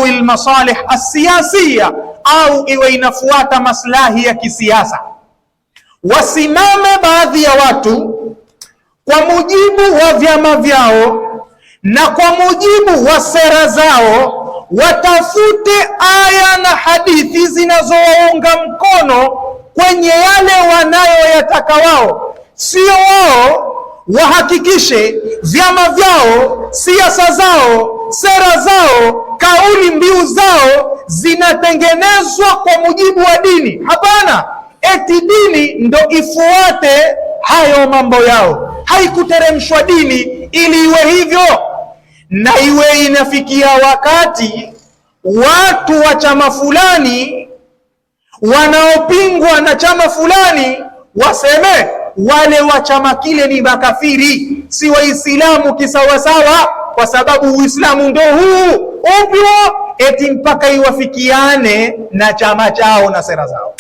dhawi almasalih asiyasiya, au iwe inafuata maslahi ya kisiasa. Wasimame baadhi ya watu kwa mujibu wa vyama vyao na kwa mujibu wa sera zao, watafute aya na hadithi zinazowaunga mkono kwenye yale wanayoyataka wao, sio wao wahakikishe vyama vyao, siasa zao, sera zao, kauli mbiu zao zinatengenezwa kwa mujibu wa dini. Hapana, eti dini ndo ifuate hayo mambo yao. Haikuteremshwa dini ili iwe hivyo. Na iwe inafikia wakati watu wa chama fulani wanaopingwa na chama fulani waseme wale wa chama kile ni makafiri, si Waislamu kisawasawa, kwa sababu Uislamu ndio huu upyo, eti mpaka iwafikiane na chama chao na sera zao.